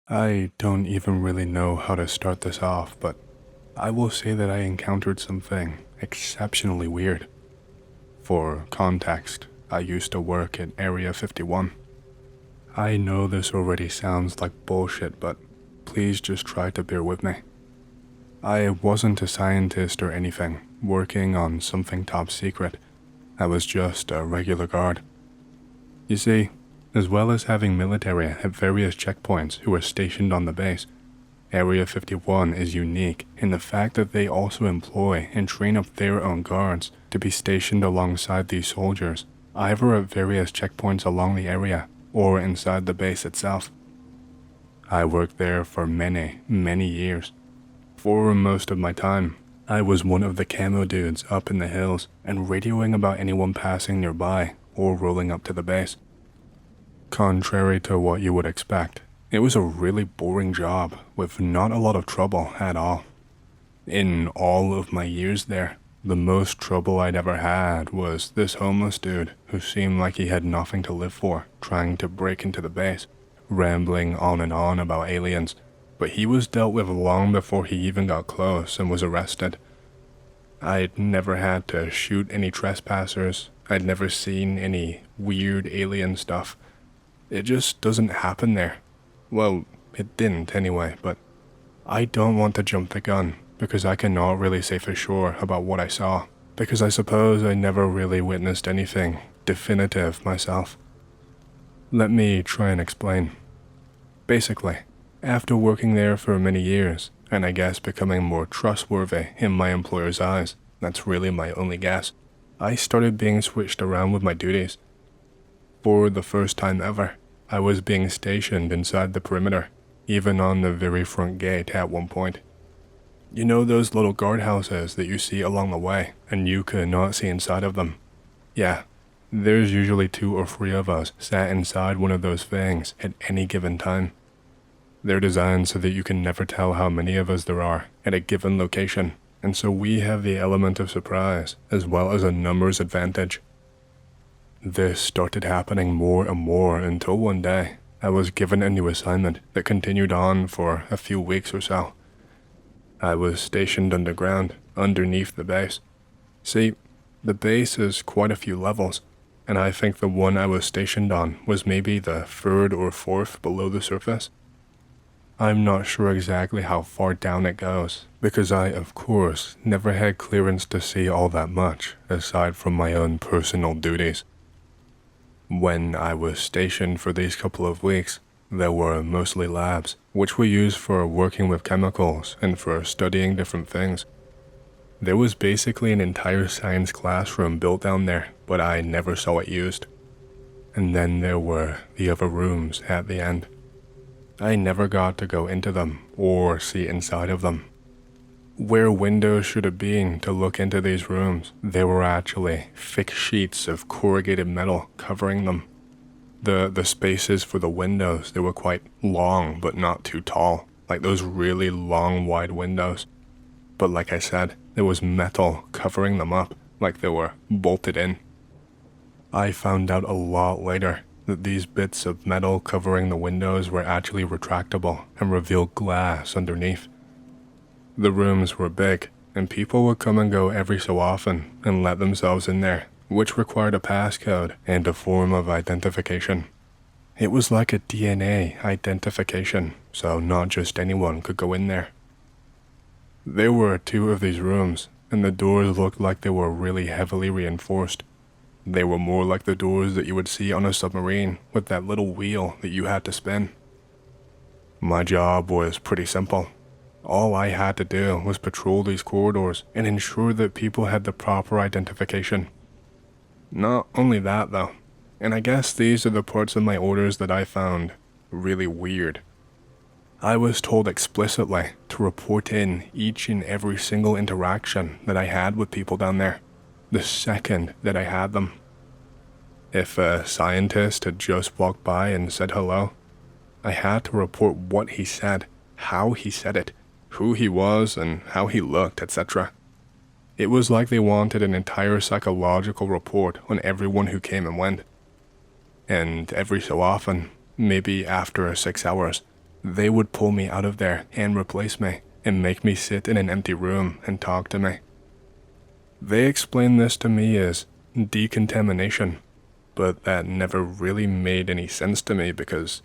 I don't even really know how to start this off, but I will say that I encountered something exceptionally weird. For context, I used to work at Area 51. I know this already sounds like bullshit, but please just try to bear with me. I wasn't a scientist or anything, working on something top secret. I was just a regular guard. You see, as well as having military at various checkpoints who are stationed on the base, Area 51 is unique in the fact that they also employ and train up their own guards to be stationed alongside these soldiers, either at various checkpoints along the area or inside the base itself. I worked there for many, many years. For most of my time, I was one of the camo dudes up in the hills and radioing about anyone passing nearby or rolling up to the base. Contrary to what you would expect, it was a really boring job with not a lot of trouble at all. In all of my years there, the most trouble I'd ever had was this homeless dude who seemed like he had nothing to live for, trying to break into the base, rambling on and on about aliens, but he was dealt with long before he even got close and was arrested. I'd never had to shoot any trespassers, I'd never seen any weird alien stuff. It just doesn't happen there. Well, it didn't anyway, but I don't want to jump the gun because I cannot really say for sure about what I saw, because I suppose I never really witnessed anything definitive myself. Let me try and explain. Basically, after working there for many years, and I guess becoming more trustworthy in my employer's eyes, that's really my only guess, I started being switched around with my duties. For the first time ever, I was being stationed inside the perimeter, even on the very front gate at one point. You know those little guardhouses that you see along the way, and you cannot see inside of them? Yeah, there's usually 2 or 3 of us sat inside one of those things at any given time. They're designed so that you can never tell how many of us there are at a given location, and so we have the element of surprise, as well as a numbers advantage. This started happening more and more until one day, I was given a new assignment that continued on for a few weeks or so. I was stationed underground, underneath the base. See, the base is quite a few levels, and I think the one I was stationed on was maybe the 3rd or 4th below the surface. I'm not sure exactly how far down it goes, because I, of course, never had clearance to see all that much, aside from my own personal duties. When I was stationed for these couple of weeks, there were mostly labs, which were used for working with chemicals and for studying different things. There was basically an entire science classroom built down there, but I never saw it used. And then there were the other rooms at the end. I never got to go into them or see inside of them. Where windows should have been to look into these rooms, there were actually thick sheets of corrugated metal covering them. The spaces for the windows, they were quite long but not too tall, like those really long wide windows. But like I said, there was metal covering them up, like they were bolted in. I found out a lot later that these bits of metal covering the windows were actually retractable and revealed glass underneath. The rooms were big, and people would come and go every so often and let themselves in there, which required a passcode and a form of identification. It was like a DNA identification, so not just anyone could go in there. There were 2 of these rooms, and the doors looked like they were really heavily reinforced. They were more like the doors that you would see on a submarine with that little wheel that you had to spin. My job was pretty simple. All I had to do was patrol these corridors and ensure that people had the proper identification. Not only that though, and I guess these are the parts of my orders that I found really weird. I was told explicitly to report in each and every single interaction that I had with people down there, the second that I had them. If a scientist had just walked by and said hello, I had to report what he said, how he said it, who he was and how he looked, etc. It was like they wanted an entire psychological report on everyone who came and went. And every so often, maybe after 6 hours, they would pull me out of there and replace me and make me sit in an empty room and talk to me. They explained this to me as decontamination, but that never really made any sense to me because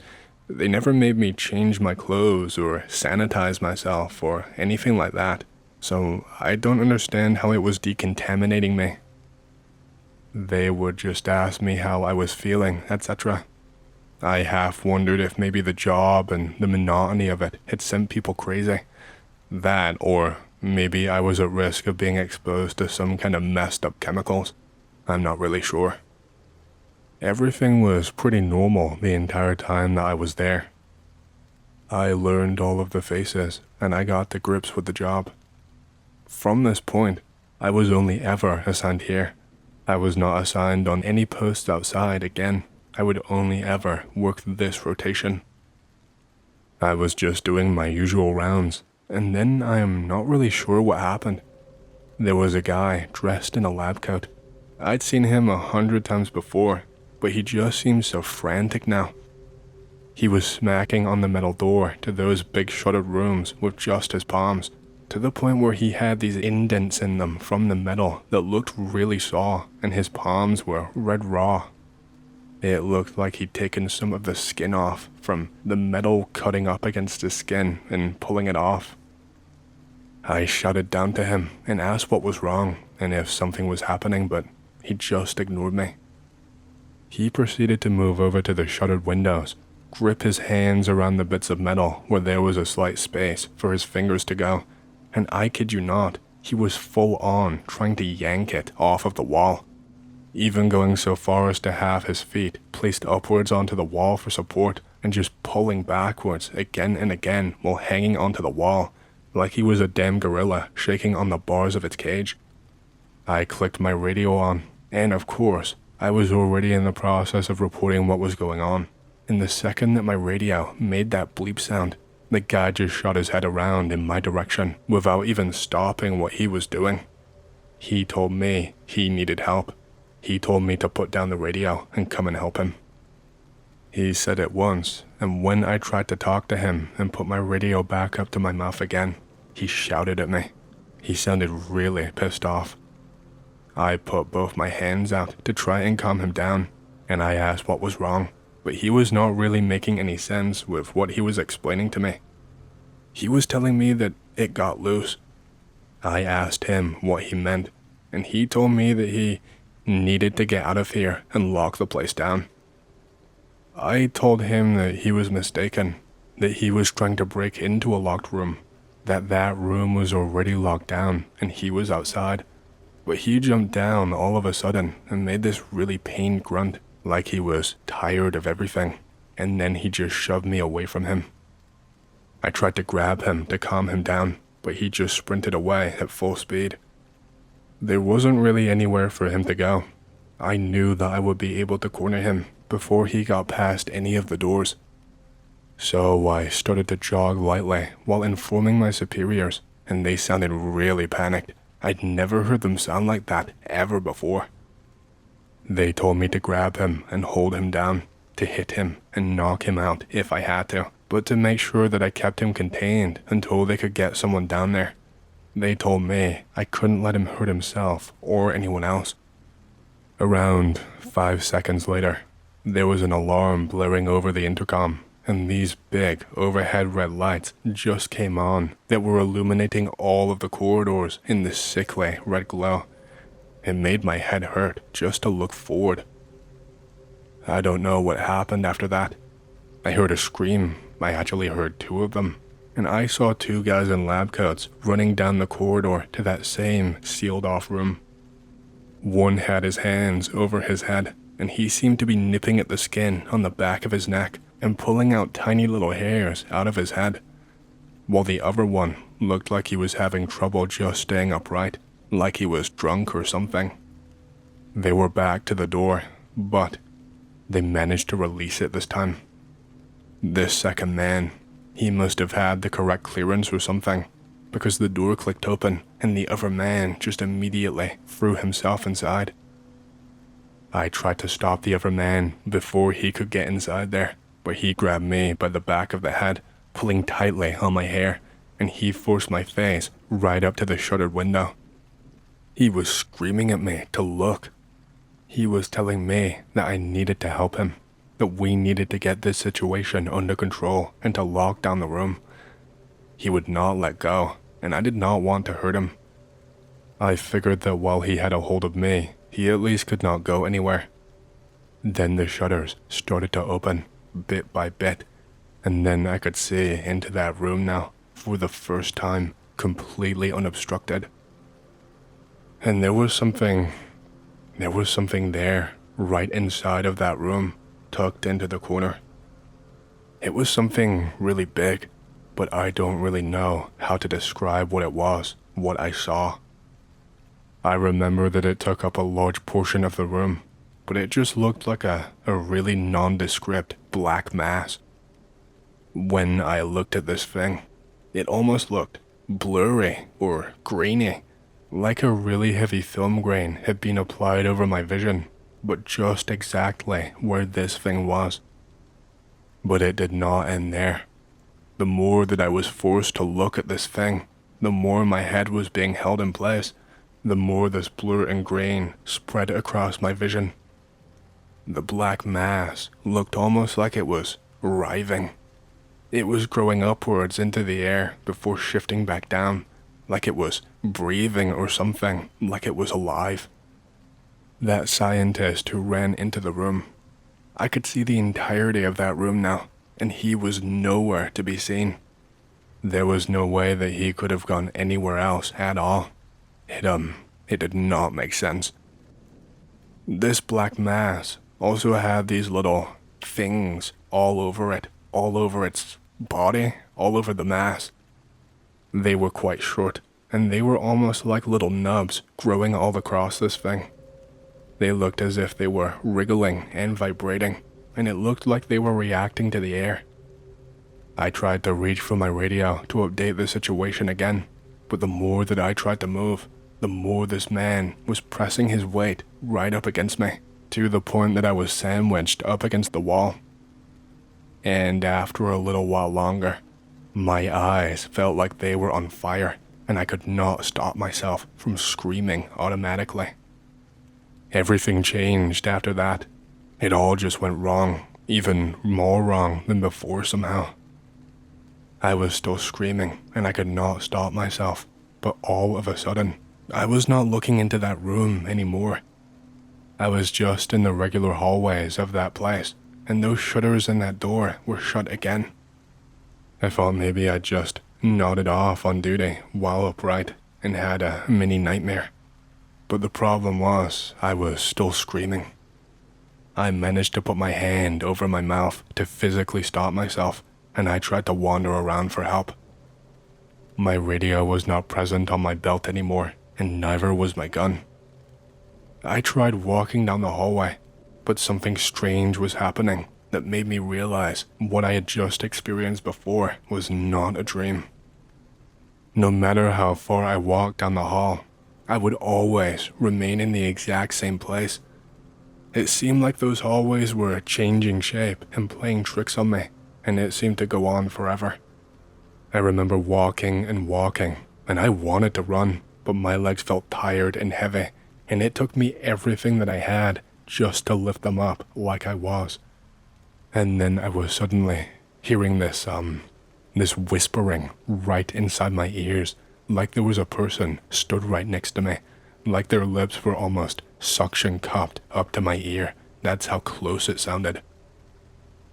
they never made me change my clothes or sanitize myself or anything like that, so I don't understand how it was decontaminating me. They would just ask me how I was feeling, etc. I half wondered if maybe the job and the monotony of it had sent people crazy. That, or maybe I was at risk of being exposed to some kind of messed up chemicals. I'm not really sure. Everything was pretty normal the entire time that I was there. I learned all of the faces, and I got to grips with the job. From this point, I was only ever assigned here. I was not assigned on any posts outside again. I would only ever work this rotation. I was just doing my usual rounds, and then I am not really sure what happened. There was a guy dressed in a lab coat. I'd seen him 100 times before, but he just seemed so frantic now. He was smacking on the metal door to those big shuttered rooms with just his palms, to the point where he had these indents in them from the metal that looked really sore, and his palms were red raw. It looked like he'd taken some of the skin off from the metal cutting up against his skin and pulling it off. I shouted down to him and asked what was wrong and if something was happening, but he just ignored me. He proceeded to move over to the shuttered windows, grip his hands around the bits of metal where there was a slight space for his fingers to go, and I kid you not, he was full on trying to yank it off of the wall, even going so far as to have his feet placed upwards onto the wall for support and just pulling backwards again and again while hanging onto the wall, like he was a damn gorilla shaking on the bars of its cage. I clicked my radio on, and of course, I was already in the process of reporting what was going on. And the second that my radio made that bleep sound, the guy just shot his head around in my direction without even stopping what he was doing. He told me he needed help. He told me to put down the radio and come and help him. He said it once, and when I tried to talk to him and put my radio back up to my mouth again, he shouted at me. He sounded really pissed off. I put both my hands out to try and calm him down, and I asked what was wrong, but he was not really making any sense with what he was explaining to me. He was telling me that it got loose. I asked him what he meant, and he told me that he needed to get out of here and lock the place down. I told him that he was mistaken, that he was trying to break into a locked room, that room was already locked down and he was outside. But he jumped down all of a sudden and made this really pained grunt, like he was tired of everything, and then he just shoved me away from him. I tried to grab him to calm him down, but he just sprinted away at full speed. There wasn't really anywhere for him to go. I knew that I would be able to corner him before he got past any of the doors. So I started to jog lightly while informing my superiors, and they sounded really panicked. I'd never heard them sound like that ever before. They told me to grab him and hold him down, to hit him and knock him out if I had to, but to make sure that I kept him contained until they could get someone down there. They told me I couldn't let him hurt himself or anyone else. Around 5 seconds later, there was an alarm blaring over the intercom, and these big overhead red lights just came on that were illuminating all of the corridors in this sickly red glow. It made my head hurt just to look forward. I don't know what happened after that. I heard a scream. I actually heard two of them, and I saw two guys in lab coats running down the corridor to that same sealed off room. One had his hands over his head, and he seemed to be nipping at the skin on the back of his neck and pulling out tiny little hairs out of his head, while the other one looked like he was having trouble just staying upright, like he was drunk or something. They were back to the door, but they managed to release it this time. This second man, he must have had the correct clearance or something, because the door clicked open and the other man just immediately threw himself inside. I tried to stop the other man before he could get inside there, but he grabbed me by the back of the head pulling tightly on my hair, and he forced my face right up to the shuttered window. He was screaming at me to look. He was telling me that I needed to help him, that we needed to get this situation under control and to lock down the room. He would not let go, and I did not want to hurt him. I figured that while he had a hold of me, he at least could not go anywhere. Then the shutters started to open, bit by bit, and then I could see into that room now, for the first time, completely unobstructed. And there was something there, right inside of that room, tucked into the corner. It was something really big, but I don't really know how to describe what it was, what I saw. I remember that it took up a large portion of the room, but it just looked like a really nondescript black mass. When I looked at this thing, it almost looked blurry or grainy, like a really heavy film grain had been applied over my vision, but just exactly where this thing was. But it did not end there. The more that I was forced to look at this thing, the more my head was being held in place, the more this blur and grain spread across my vision. The black mass looked almost like it was writhing. It was growing upwards into the air before shifting back down, like it was breathing or something, like it was alive. That scientist who ran into the room, I could see the entirety of that room now, and he was nowhere to be seen. There was no way that he could have gone anywhere else at all. It did not make sense. This black mass also had these little things all over it, all over its body, all over the mass. They were quite short, and they were almost like little nubs growing all across this thing. They looked as if they were wriggling and vibrating, and it looked like they were reacting to the air. I tried to reach for my radio to update the situation again, but the more that I tried to move, the more this man was pressing his weight right up against me, to the point that I was sandwiched up against the wall. And after a little while longer, my eyes felt like they were on fire, and I could not stop myself from screaming automatically. Everything changed after that. It all just went wrong, even more wrong than before somehow. I was still screaming, and I could not stop myself, but all of a sudden, I was not looking into that room anymore. I was just in the regular hallways of that place, and those shutters in that door were shut again. I thought maybe I'd just nodded off on duty while upright and had a mini nightmare. But the problem was, I was still screaming. I managed to put my hand over my mouth to physically stop myself, and I tried to wander around for help. My radio was not present on my belt anymore, and neither was my gun. I tried walking down the hallway, but something strange was happening that made me realize what I had just experienced before was not a dream. No matter how far I walked down the hall, I would always remain in the exact same place. It seemed like those hallways were changing shape and playing tricks on me, and it seemed to go on forever. I remember walking, and I wanted to run, but my legs felt tired and heavy, and it took me everything that I had just to lift them up like I was. And then I was suddenly hearing this whispering right inside my ears, like there was a person stood right next to me, like their lips were almost suction cupped up to my ear. That's how close it sounded.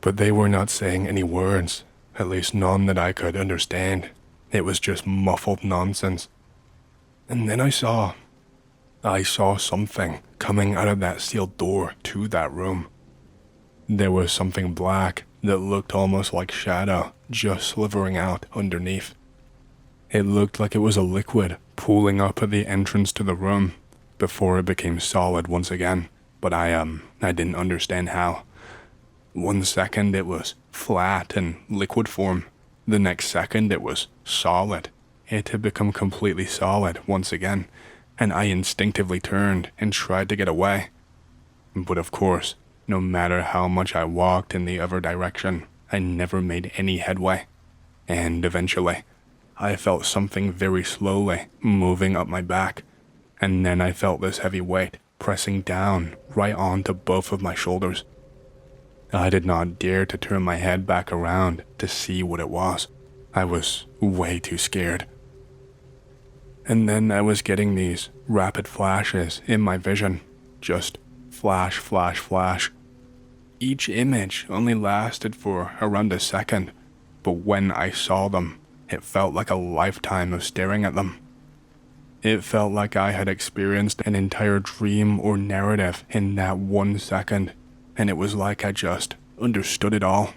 But they were not saying any words, at least none that I could understand. It was just muffled nonsense. And then I saw something coming out of that sealed door to that room. There was something black that looked almost like shadow just slithering out underneath. It looked like it was a liquid pooling up at the entrance to the room before it became solid once again, but I didn't understand how. 1 second it was flat and liquid form. The next second it was solid. It had become completely solid once again, and I instinctively turned and tried to get away. But of course, no matter how much I walked in the other direction, I never made any headway. and eventually, I felt something very slowly moving up my back, and then I felt this heavy weight pressing down right onto both of my shoulders. I did not dare to turn my head back around to see what it was. I was way too scared. And then I was getting these rapid flashes in my vision. Just flash, flash, flash. Each image only lasted for around a second, but when I saw them, it felt like a lifetime of staring at them. It felt like I had experienced an entire dream or narrative in that 1 second, and it was like I just understood it all.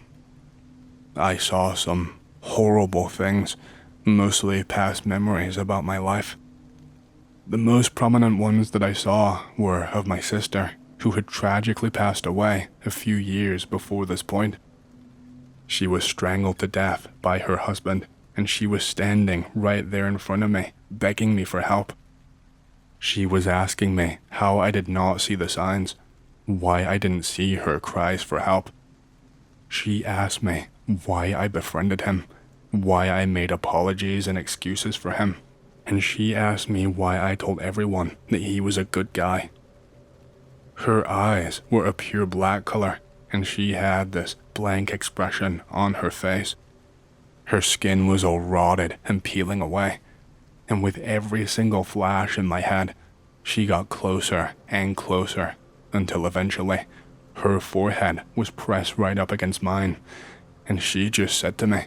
I saw some horrible things, mostly past memories about my life. The most prominent ones that I saw were of my sister, who had tragically passed away a few years before this point. She was strangled to death by her husband, and she was standing right there in front of me, begging me for help. She was asking me how I did not see the signs, why I didn't see her cries for help. She asked me why I befriended him, why I made apologies and excuses for him, and she asked me why I told everyone that he was a good guy. Her eyes were a pure black color, and she had this blank expression on her face. Her skin was all rotted and peeling away, and with every single flash in my head, she got closer and closer until eventually her forehead was pressed right up against mine, and she just said to me,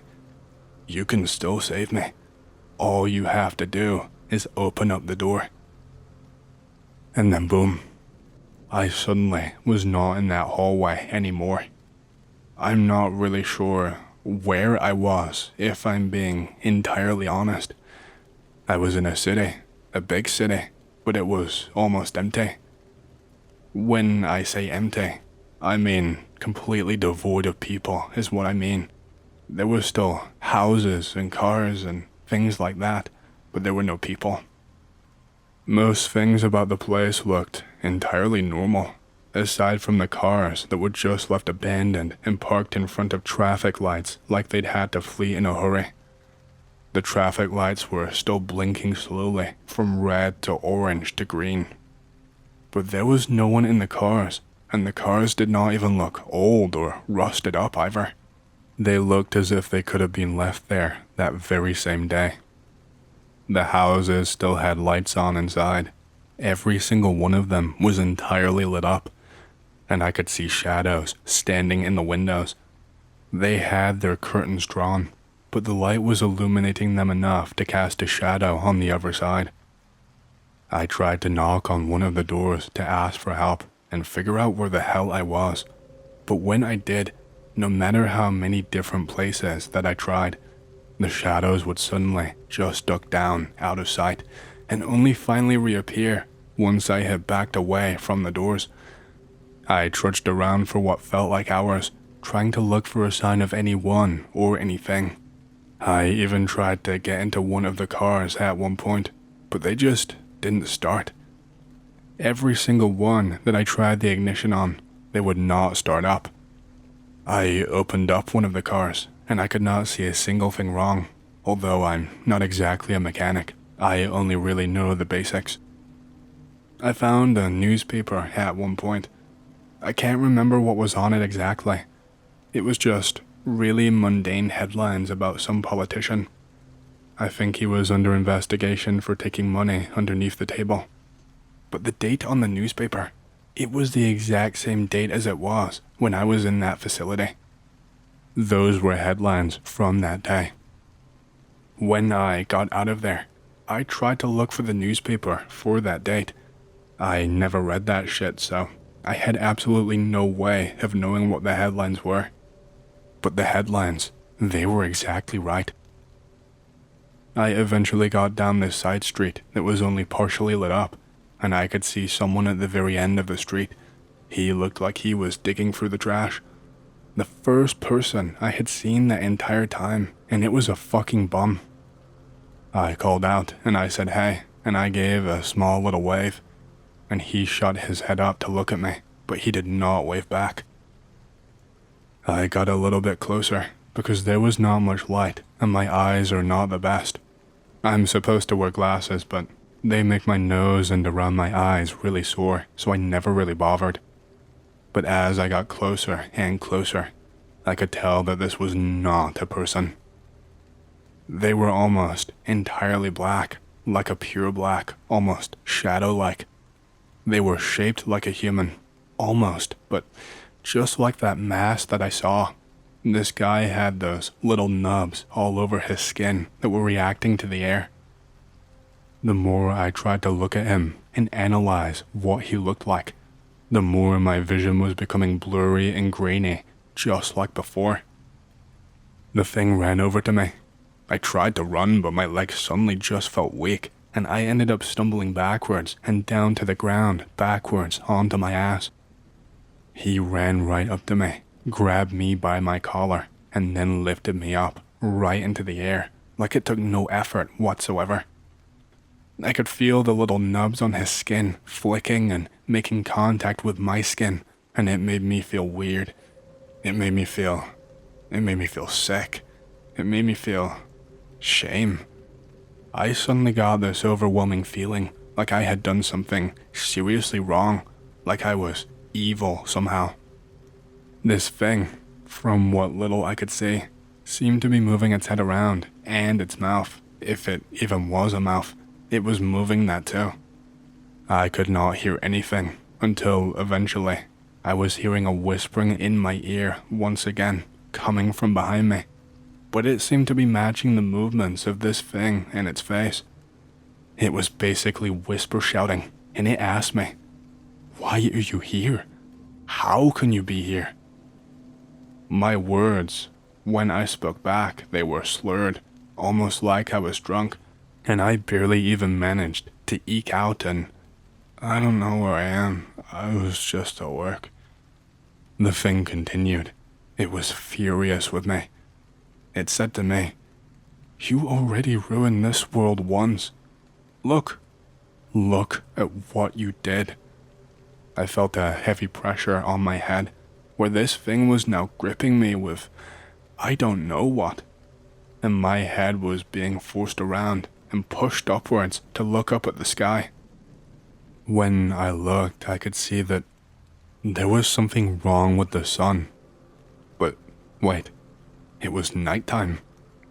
"You can still save me. All you have to do is open up the door." And then boom, I suddenly was not in that hallway anymore. I'm not really sure where I was, if I'm being entirely honest. I was in a city, a big city, but it was almost empty. When I say empty, I mean completely devoid of people is what I mean. There were still houses and cars and things like that, but there were no people. Most things about the place looked entirely normal, aside from the cars that were just left abandoned and parked in front of traffic lights like they'd had to flee in a hurry. The traffic lights were still blinking slowly from red to orange to green. But there was no one in the cars, and the cars did not even look old or rusted up either. They looked as if they could have been left there that very same day. The houses still had lights on inside. Every single one of them was entirely lit up, and I could see shadows standing in the windows. They had their curtains drawn, but the light was illuminating them enough to cast a shadow on the other side. I tried to knock on one of the doors to ask for help and figure out where the hell I was, but when I did, no matter how many different places that I tried, the shadows would suddenly just duck down out of sight and only finally reappear once I had backed away from the doors. I trudged around for what felt like hours, trying to look for a sign of anyone or anything. I even tried to get into one of the cars at one point, but they just didn't start. Every single one that I tried the ignition on, they would not start up. I opened up one of the cars, and I could not see a single thing wrong. Although I'm not exactly a mechanic, I only really know the basics. I found a newspaper at one point. I can't remember what was on it exactly. It was just really mundane headlines about some politician. I think he was under investigation for taking money underneath the table. But the date on the newspaper, it was the exact same date as it was when I was in that facility. Those were headlines from that day. When I got out of there, I tried to look for the newspaper for that date. I never read that shit, so I had absolutely no way of knowing what the headlines were. But the headlines, they were exactly right. I eventually got down this side street that was only partially lit up, and I could see someone at the very end of the street. He looked like he was digging through the trash. The first person I had seen that entire time, and it was a fucking bum. I called out and I said hey, and I gave a small little wave, and he shot his head up to look at me, but he did not wave back. I got a little bit closer, because there was not much light and my eyes are not the best. I'm supposed to wear glasses, but they make my nose and around my eyes really sore, so I never really bothered. But as I got closer and closer, I could tell that this was not a person. They were almost entirely black, like a pure black, almost shadow-like. They were shaped like a human, almost, but just like that mask that I saw. This guy had those little nubs all over his skin that were reacting to the air. The more I tried to look at him and analyze what he looked like, the more my vision was becoming blurry and grainy, just like before. The thing ran over to me. I tried to run, but my legs suddenly just felt weak, and I ended up stumbling backwards and down to the ground, backwards onto my ass. He ran right up to me, grabbed me by my collar, and then lifted me up, right into the air, like it took no effort whatsoever. I could feel the little nubs on his skin flicking and making contact with my skin, and it made me feel weird. It made me feel sick. It made me feel shame. I suddenly got this overwhelming feeling like I had done something seriously wrong, like I was evil somehow. This thing, from what little I could see, seemed to be moving its head around, and its mouth, if it even was a mouth, it was moving that too. I could not hear anything until eventually I was hearing a whispering in my ear once again, coming from behind me. But it seemed to be matching the movements of this thing and its face. It was basically whisper shouting, and it asked me, "Why are you here? How can you be here?" My words, when I spoke back, they were slurred, almost like I was drunk, and I barely even managed to eke out an, "I don't know where I am, I was just at work." The thing continued. It was furious with me. It said to me, "You already ruined this world once. Look at what you did." I felt a heavy pressure on my head, where this thing was now gripping me with I don't know what, and my head was being forced around and pushed upwards to look up at the sky. When I looked, I could see that there was something wrong with the sun. But wait, it was nighttime.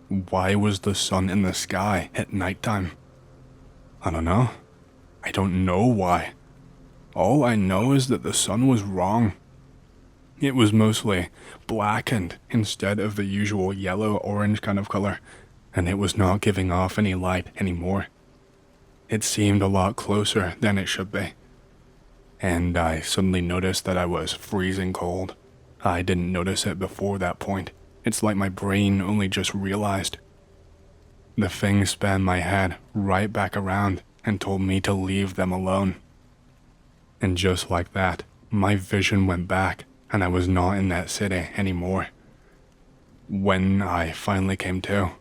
Why was the sun in the sky at nighttime? I don't know. I don't know why. All I know is that the sun was wrong. It was mostly blackened instead of the usual yellow-orange kind of color, and it was not giving off any light anymore. It seemed a lot closer than it should be. And I suddenly noticed that I was freezing cold. I didn't notice it before that point. It's like my brain only just realized. The thing span my head right back around and told me to leave them alone. And just like that, my vision went back and I was not in that city anymore. When I finally came to,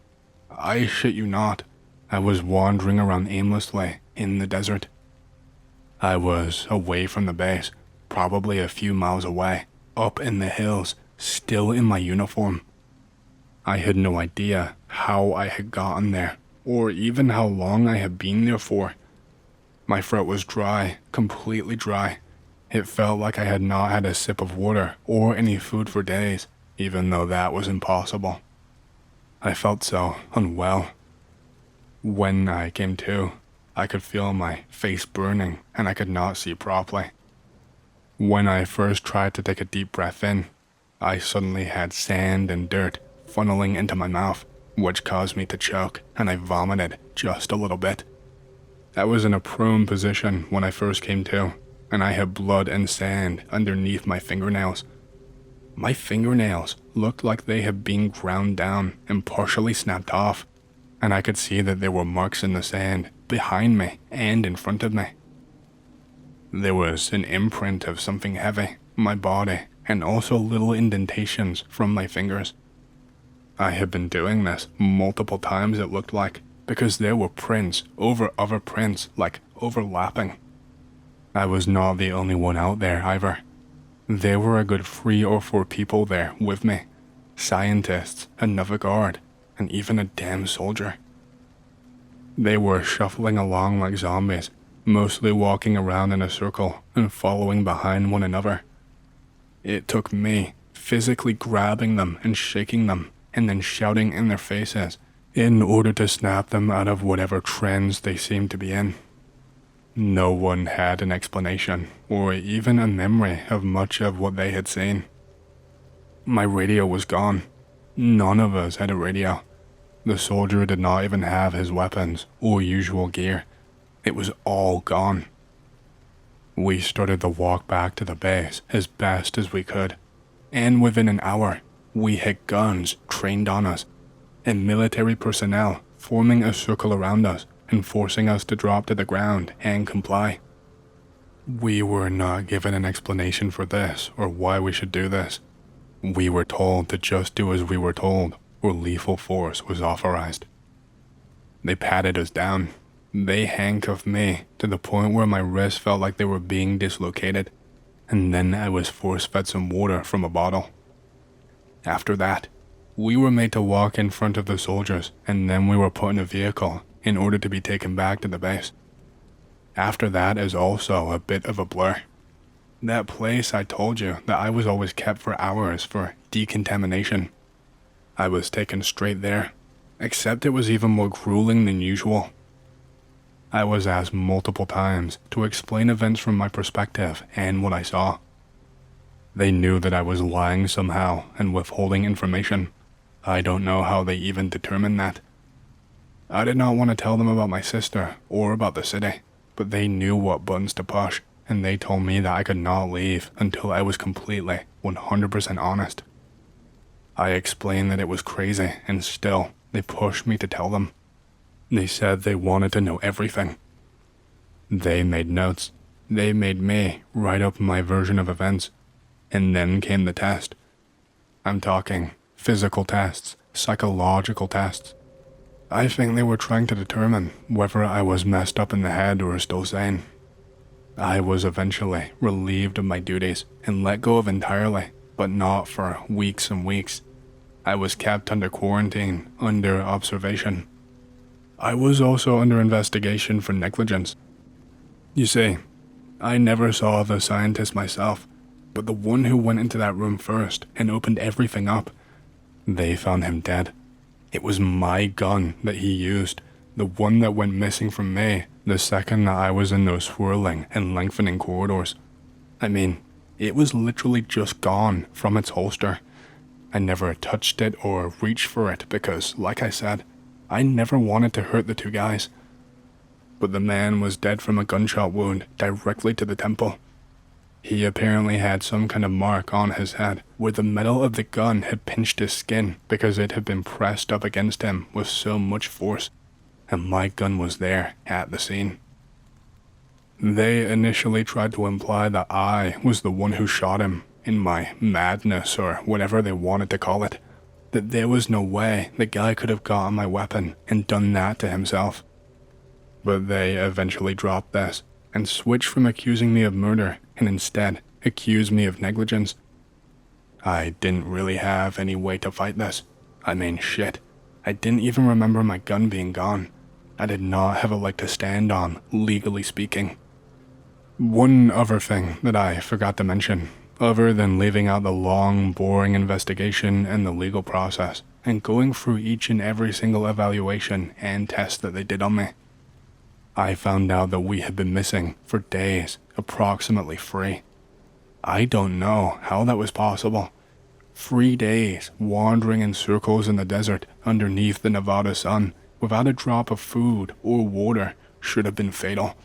I shit you not, I was wandering around aimlessly in the desert. I was away from the base, probably a few miles away, up in the hills, still in my uniform. I had no idea how I had gotten there, or even how long I had been there for. My throat was dry, completely dry. It felt like I had not had a sip of water or any food for days, even though that was impossible. I felt so unwell. When I came to, I could feel my face burning and I could not see properly. When I first tried to take a deep breath in, I suddenly had sand and dirt funneling into my mouth, which caused me to choke, and I vomited just a little bit. I was in a prone position when I first came to, and I had blood and sand underneath my fingernails. My fingernails looked like they had been ground down and partially snapped off, and I could see that there were marks in the sand behind me and in front of me. There was an imprint of something heavy, my body, and also little indentations from my fingers. I had been doing this multiple times, it looked like, because there were prints over other prints, like overlapping. I was not the only one out there either. There were a good 3 or 4 people there with me, scientists, another guard, and even a damn soldier. They were shuffling along like zombies, mostly walking around in a circle and following behind one another. It took me physically grabbing them and shaking them and then shouting in their faces in order to snap them out of whatever trance they seemed to be in. No one had an explanation or even a memory of much of what they had seen. My radio was gone. None of us had a radio. The soldier did not even have his weapons or usual gear. It was all gone. We started the walk back to the base as best as we could, and within an hour, we had guns trained on us, and military personnel forming a circle around us and forcing us to drop to the ground and comply. We were not given an explanation for this or why we should do this. We were told to just do as we were told, or lethal force was authorized. They patted us down. They handcuffed me to the point where my wrists felt like they were being dislocated, and then I was force-fed some water from a bottle. After that, we were made to walk in front of the soldiers, and then we were put in a vehicle in order to be taken back to the base. After that is also a bit of a blur. That place I told you that I was always kept for hours for decontamination. I was taken straight there, except it was even more grueling than usual. I was asked multiple times to explain events from my perspective and what I saw. They knew that I was lying somehow and withholding information. I don't know how they even determined that. I did not want to tell them about my sister or about the city, but they knew what buttons to push, and they told me that I could not leave until I was completely 100% honest. I explained that it was crazy, and still, they pushed me to tell them. They said they wanted to know everything. They made notes. They made me write up my version of events. And then came the test. I'm talking physical tests, psychological tests. I think they were trying to determine whether I was messed up in the head or still sane. I was eventually relieved of my duties and let go of entirely, but not for weeks and weeks. I was kept under quarantine, under observation. I was also under investigation for negligence. You see, I never saw the scientist myself, but the one who went into that room first and opened everything up, they found him dead. It was my gun that he used, the one that went missing from me the second that I was in those swirling and lengthening corridors. I mean, it was literally just gone from its holster. I never touched it or reached for it because, like I said, I never wanted to hurt the two guys. But the man was dead from a gunshot wound directly to the temple. He apparently had some kind of mark on his head where the metal of the gun had pinched his skin because it had been pressed up against him with so much force, and my gun was there at the scene. They initially tried to imply that I was the one who shot him in my madness or whatever they wanted to call it, that there was no way the guy could have gotten my weapon and done that to himself. But they eventually dropped this and switched from accusing me of murder and instead accused me of negligence. I didn't really have any way to fight this. I mean, shit. I didn't even remember my gun being gone. I did not have a leg to stand on, legally speaking. One other thing that I forgot to mention, other than leaving out the long, boring investigation and the legal process, and going through each and every single evaluation and test that they did on me. I found out that we had been missing for days, approximately 3. I don't know how that was possible. 3 days wandering in circles in the desert underneath the Nevada sun without a drop of food or water should have been fatal.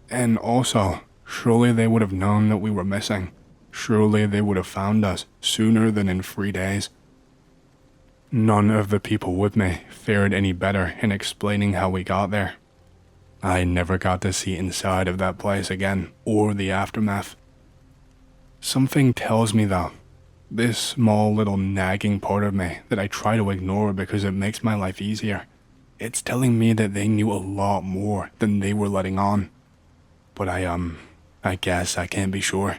And also, surely they would have known that we were missing. Surely they would have found us sooner than in 3 days. None of the people with me fared any better in explaining how we got there. I never got to see inside of that place again, or the aftermath. Something tells me though, this small little nagging part of me that I try to ignore because it makes my life easier, it's telling me that they knew a lot more than they were letting on. But I guess I can't be sure.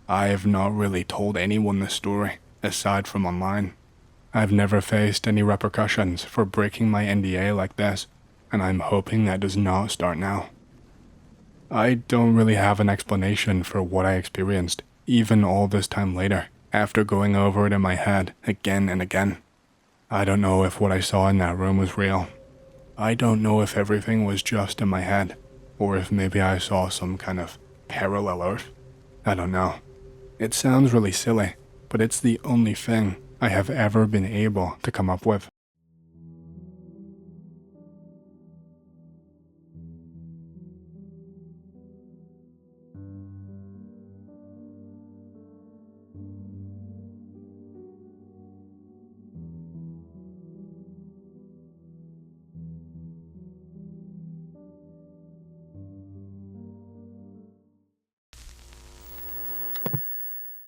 I have not really told anyone this story, aside from online. I've never faced any repercussions for breaking my NDA like this, and I'm hoping that does not start now. I don't really have an explanation for what I experienced, even all this time later, after going over it in my head again and again. I don't know if what I saw in that room was real. I don't know if everything was just in my head, or if maybe I saw some kind of parallel Earth. I don't know. It sounds really silly, but it's the only thing I have ever been able to come up with.